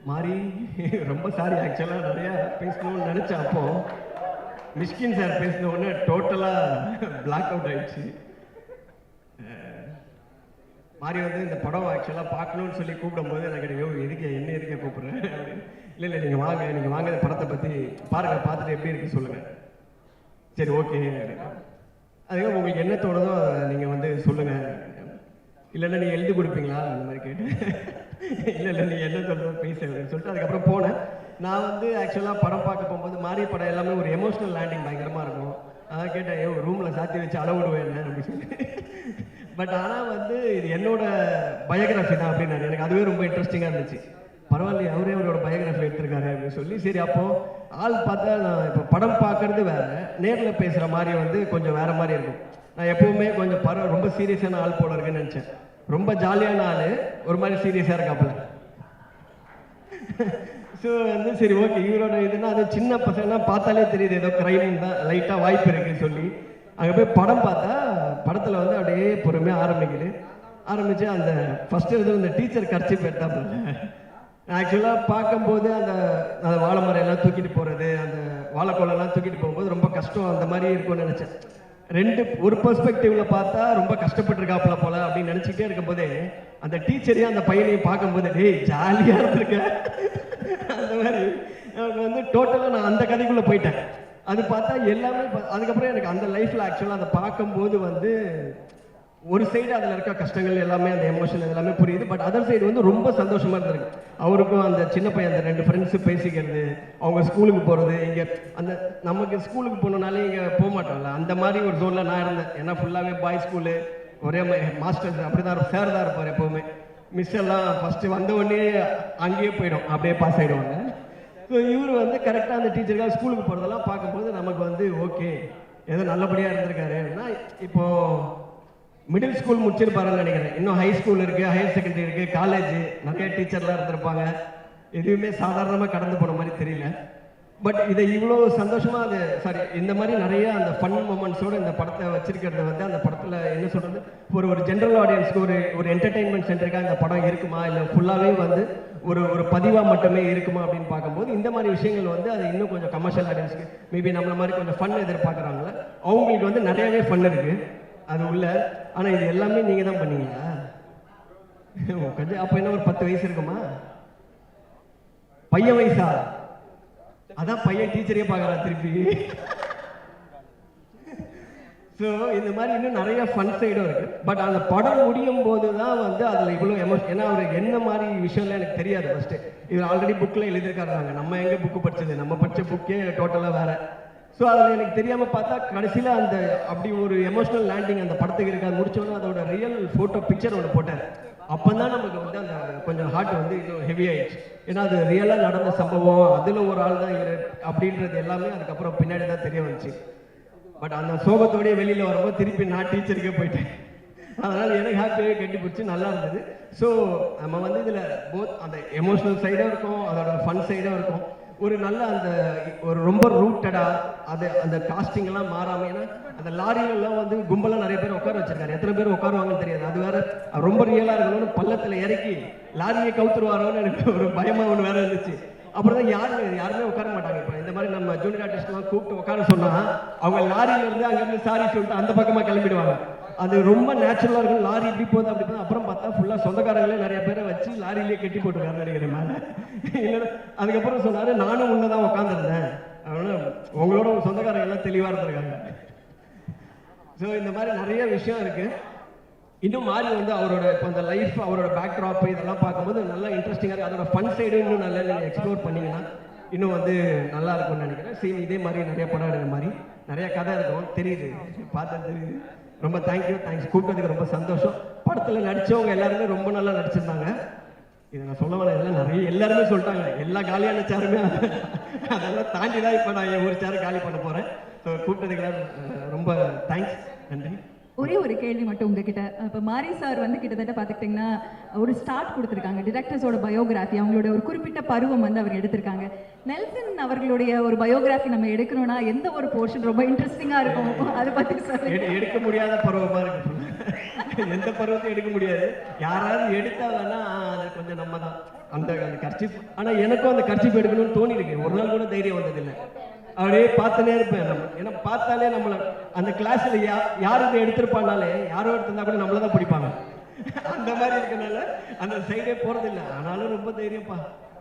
மாறி ரொம்ப சாரி, ஆக்சுவலாக நிறையா பேசணும்னு நினச்சேன். அப்போ மிஷ்கின் சார் பேசின உடனே டோட்டலாக பிளாக் அவுட் ஆயிடுச்சு. மாறி வந்து இந்த படம் ஆக்சுவலாக பார்க்கணும்னு சொல்லி கூப்பிடும்போது எனக்கு எதுக்கு என்ன எதுக்க கூப்பிட்றேன். இல்லை நீங்கள் வாங்க இந்த படத்தை பற்றி பாருங்கள், பார்த்துட்டு எப்படி இருக்குன்னு சொல்லுங்கள். சரி ஓகே, அதுக்கு உங்களுக்கு என்ன தோணுதோ நீங்கள் வந்து சொல்லுங்கள், இல்லைன்னா நீங்கள் எழுதி கொடுப்பீங்களா அந்த மாதிரி கேட்டேன். இல்லை நீங்கள் என்ன சொல்கிறதோ பேச அப்படின்னு சொல்லிட்டு அதுக்கப்புறம் போனேன். நான் வந்து ஆக்சுவலாக படம் பார்க்க போகும்போது மாறி படம் எல்லாமே ஒரு எமோஷனல் லேண்டிங் பயங்கரமாக இருக்கும். அதான் கேட்டேன், ரூமில் சாத்தி வச்சு அளவிடுவேன் என்ன அப்படின்னு சொல்லி. பட் ஆனால் வந்து இது என்னோட பயோகிராஃபி தான் அப்படின்னாரு. எனக்கு அதுவே ரொம்ப இன்ட்ரெஸ்டிங்காக இருந்துச்சு. பரவாயில்லையே, அவரோட பயோகிராஃபி எடுத்திருக்காரு அப்படின்னு சொல்லி. சரி, அப்போது ஆள் பார்த்தா நான் இப்போ படம் பார்க்கறது வேறு, நேரில் பேசுகிற மாதிரி வந்து கொஞ்சம் வேறு மாதிரி இருக்கும். நான் எப்போவுமே கொஞ்சம் ரொம்ப சீரியஸான ஆள் போல இருக்குன்னு நினச்சேன். ரொம்ப ஜாலியான ஆள் ஒரு மாதிரி சீரியஸாக இருக்காப்புல. ஸோ வந்து சரி ஓகே, இவரோட இதுனா அது சின்ன பசங்கன்னா பார்த்தாலே தெரியுது ஏதோ கிரைம் தான் லைட்டாக வாய்ப்பு இருக்குன்னு சொல்லி அங்கே போய் படம் பார்த்தா படத்தில் வந்து அப்படியே பொறுமையாக ஆரம்பித்து அந்த ஃபஸ்ட்டு இது இந்த டீச்சர் கர்ச்சி எடுத்தாப்புல. ஆக்சுவலாக பார்க்கும்போது அந்த வாழை மரம் எல்லாம் தூக்கிட்டு போகிறது, அந்த வாழைக்கோலெல்லாம் தூக்கிட்டு போகும்போது ரொம்ப கஷ்டம் அந்த மாதிரி இருக்கும்னு நினச்சேன். ஒரு பெர்ஸ்பெக்டிவ்ல பார்த்தா ரொம்ப கஷ்டப்பட்டுருக்காப்புல போல அப்படின்னு நினச்சிக்கிட்டே இருக்கும்போதே அந்த டீச்சரையும் அந்த பையனையும் பார்க்கும்போது டேய் ஜாலியாக இருந்திருக்க அந்த மாதிரி எனக்கு வந்து டோட்டலாக நான் அந்த கதைக்குள்ளே போயிட்டேன். அது பார்த்தா எல்லாமே அதுக்கப்புறம் எனக்கு அந்த லைஃப்பில் ஆக்சுவலாக அதை பார்க்கும்போது வந்து ஒரு சைடு அதில் இருக்க கஷ்டங்கள் எல்லாமே அந்த எமோஷன் எல்லாமே புரியுது. பட் அதர் சைடு வந்து ரொம்ப சந்தோஷமாக இருந்திருக்கு. அவருக்கும் அந்த சின்ன பையன் அந்த 2 ஃப்ரெண்ட்ஸு பேசிக்கிறது, அவங்க ஸ்கூலுக்கு போகிறது, இங்கே அந்த நமக்கு ஸ்கூலுக்கு போகணுன்னாலே இங்கே போக மாட்டோம்ல, அந்த மாதிரி ஒரு ஜோனில் நான் இருந்தேன். ஏன்னா ஃபுல்லாகவே பாய் ஸ்கூலு, ஒரே மாஸ்டர்ஸ் அப்படி தான் சார் தான் இருப்பார் எப்போவுமே. மிஸ் எல்லாம் ஃபஸ்ட்டு வந்த உடனே அங்கேயே போயிடும், அப்படியே பாஸ் ஆகிடுவாங்க. ஸோ இவர் வந்து கரெக்டாக அந்த டீச்சருக்காக ஸ்கூலுக்கு போகிறதெல்லாம் பார்க்கும்போது நமக்கு வந்து ஓகே ஏதோ நல்லபடியாக இருந்திருக்காரு. அப்படின்னா இப்போது மிடில் ஸ்கூல் முடிச்சிருப்பாருன்னு நினைக்கிறேன். இன்னும் ஹை ஸ்கூல் இருக்குது, ஹையர் செகண்டரி இருக்குது, காலேஜ், நிறைய டீச்சர்லாம் இருந்திருப்பாங்க. எதுவுமே சாதாரணமாக கடந்து போன மாதிரி தெரியல. பட் இதை இவ்வளோ சந்தோஷமாக இந்த மாதிரி நிறைய அந்த ஃபன் மூமெண்ட்ஸோடு இந்த படத்தை வச்சிருக்கிறது வந்து அந்த படத்தில் என்ன சொல்கிறது, ஒரு ஜென்ரல் ஆடியன்ஸ்க்கு ஒரு என்டர்டெயின்மெண்ட் சென்டருக்காக இந்த படம் இருக்குமா, இல்லை ஃபுல்லாகவே வந்து ஒரு பதிவாக மட்டுமே இருக்குமா அப்படின்னு பார்க்கும்போது இந்த மாதிரி விஷயங்கள் வந்து அது இன்னும் கொஞ்சம் கமர்ஷியல் ஆடியன்ஸ்க்கு மேபி நம்மள மாதிரி கொஞ்சம் ஃபன் எதிர்பார்க்குறாங்களே அவங்களுக்கு வந்து நிறையவே ஃபன் இருக்குது அது உள்ள. ஆனால் இது எல்லாமே நீங்கள் தான் பண்ணீங்களா? கொஞ்சம் அப்போ என்ன ஒரு 10 வயசு இருக்குமா? பையன் வயசா? அதான் பையன் டீச்சரே பார்க்குறான் திருப்பி. ஸோ இந்த மாதிரி இன்னும் நிறைய ஃபன் சைடும் இருக்குது. பட் அந்த படம் முடியும் போது தான் வந்து அதில் இவ்வளோ ஏன்னா அவருக்கு என்ன மாதிரி விஷயம்லாம் எனக்கு தெரியாது. ஃபஸ்ட்டு இவர் ஆல்ரெடி புக்கில் எழுதியிருக்காருனாங்க, நம்ம எங்கே புக்கு படித்தது, நம்ம படித்த புக்கே டோட்டலாக வேறு. ஸோ அதில் எனக்கு தெரியாமல் பார்த்தா கடைசியில் அந்த அப்படி ஒரு எமோஷனல் லேண்டிங் அந்த படத்துக்கு இருக்காது. முடிச்சோன்னா அதோட ரியல் ஃபோட்டோ பிக்சர் ஒன்று போட்டார். அப்போ தான் நமக்கு வந்து அந்த கொஞ்சம் ஹார்ட் வந்து இன்னும் ஹெவி ஆயிடுச்சு. ஏன்னா அது ரியலாக நடந்த சம்பவம், அதில் ஒரு ஆள் தான் அப்படின்றது எல்லாமே அதுக்கப்புறம் பின்னாடி தான் தெரிய வந்துச்சு. பட் அந்த சோகத்தோடய வெளியில் வரும்போது திருப்பி நான் டீச்சருக்கே போயிட்டேன். அதனால் எனக்கு ஹாப்பியாக கட்டி பிடிச்சி நல்லா இருந்தது. ஸோ நம்ம வந்து இதில் அந்த எமோஷனல் சைடும் இருக்கும், அதோட ஃபன் சைடும் இருக்கும். ஒரு நல்ல அந்த ஒரு ரொம்ப ரூட்டடாக அந்த காஸ்டிங்லாம் மாறாமல், ஏன்னா அந்த லாரியிலலாம் வந்து கும்பலாக நிறைய பேர் உட்கார வச்சிருக்காரு. எத்தனை பேர் உட்காருவாங்கன்னு தெரியாது. அது வேற ரொம்ப ரியலாக இருக்கணும்னு பள்ளத்தில் இறக்கி லாரியை கவுத்துருவாரோன்னு எனக்கு ஒரு பயமாக ஒன்று வேற இருந்துச்சு. அப்புறம் தான் யாருமே உட்கார மாட்டாங்க. இப்போ இந்த மாதிரி நம்ம ஜூனியர் ஆர்டிஸ்ட்லாம் கூப்பிட்டு உட்கார சொன்னால் அவங்க லாரியிலேருந்து அங்கேருந்து சாரி சொல்லிட்டு அந்த பக்கமாக கிளம்பிடுவாங்க. அது ரொம்ப நேச்சுரலாக இருக்கும். லாரி இப்படி போகுது அப்படி போகுது. அப்புறம் பார்த்தா ஃபுல்லாக சொந்தக்காரங்களே நிறைய பேரை வச்சு லாரியிலே கட்டி போட்டுருக்காரு நினைக்கிறேன் மேலே. இல்லைன்னா அதுக்கப்புறம் சொன்னார், நானும் உன்னை தான் உட்காந்துருந்தேன், அதனால் உங்களோட சொந்தக்காரங்க எல்லாம் தெளிவாக இருந்திருக்காங்க. ஸோ இந்த மாதிரி நிறைய விஷயம் இருக்குது. இன்னும் மாறி வந்து அவரோட இப்போ அந்த லைஃப், அவரோட பேக் ட்ராப் இதெல்லாம் பார்க்கும்போது நல்லா இன்ட்ரெஸ்டிங்காக இருக்குது. அதோட ஃபன் சைடு இன்னும் நல்லா நீங்கள் எக்ஸ்ப்ளோர் பண்ணிங்கன்னா இன்னும் வந்து நல்லா இருக்கும்னு நினைக்கிறேன். சேம் இதே மாதிரி நிறைய படம் எடுக்கிற மாதிரி நிறைய கதை இருக்கும், தெரியுது, பார்த்தா தெரியுது. ரொம்ப தேங்க்ஸ், கூப்பிட்டதுக்கு ரொம்ப சந்தோஷம். படத்தில் நடித்தவங்க எல்லாருமே ரொம்ப நல்லா நடிச்சிருந்தாங்க. இதை நான் சொல்ல வேணாம், இதெல்லாம் நிறைய எல்லாருமே சொல்லிட்டாங்க. எல்லா காலியான சேருமே அதெல்லாம் தாண்டி தான் இப்போ நான் ஒரு சேரை காலி பண்ண போகிறேன். ஸோ கூப்பிட்டதுக்கு ரொம்ப தேங்க்ஸ், நன்றி. ஒரே ஒரு கேள்வி மட்டும் உங்ககிட்ட. இப்போ மாரி சார் வந்து கிட்டத்தட்ட பார்த்துக்கிட்டிங்கன்னா ஒரு ஸ்டார்ட் கொடுத்துருக்காங்க, டிரெக்டர்ஸோட பயோகிராஃபி, அவங்களோட ஒரு குறிப்பிட்ட பருவம் வந்து அவர் எடுத்திருக்காங்க. நெல்சன் அவர்களுடைய ஒரு பயோகிராஃபி நம்ம எடுக்கணும்னா எந்த ஒரு போர்ஷன் ரொம்ப இன்ட்ரெஸ்டிங்காக இருக்கும், அதை பற்றி சார்? எடுக்க முடியாத பருவமாக இருக்கு. எந்த பருவத்தையும் எடுக்க முடியாது. யாராவது எடுத்தா வேணா அது கொஞ்சம் நம்ம தான் அந்த அந்த கர்ச்சிப். ஆனால் எனக்கும் அந்த கர்ச்சிப் எடுக்கணும்னு தோணி இருக்கு. ஒரு நாள் கூட தைரியம் வந்ததில்லை. அப்படியே பார்த்துனே இருப்பேன். நம்ம ஏன்னா பார்த்தாலே நம்மளை அந்த கிளாஸில் யார் இதை எடுத்திருப்பானாலே யாரோ எடுத்திருந்தா கூட நம்மள தான் பிடிப்பாங்க. அந்த மாதிரி இருக்கனால அந்த சைடே போகிறதில்லை. ஆனாலும் ரொம்ப தைரியப்பா.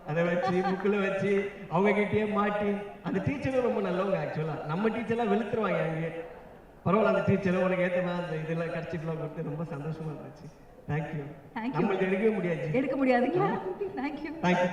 அதை வச்சு புக்கில் வச்சு அவங்க கிட்டேயே மாட்டி. அந்த டீச்சரும் ரொம்ப நல்லவங்க. ஆக்சுவலாக நம்ம டீச்சர்லாம் வெளுத்துருவாங்க அங்கேயே. பரவாயில்ல, அந்த டீச்சரும் உனக்கு ஏற்றமா அந்த இதெல்லாம் கர்ச்சிப்லாம் கொடுத்து ரொம்ப சந்தோஷமா இருந்துச்சு. தேங்க்யூ. நம்மளுக்கு எடுக்கவே முடியாது. எடுக்க முடியாதுங்களா? தேங்க்யூ. தேங்க்யூ.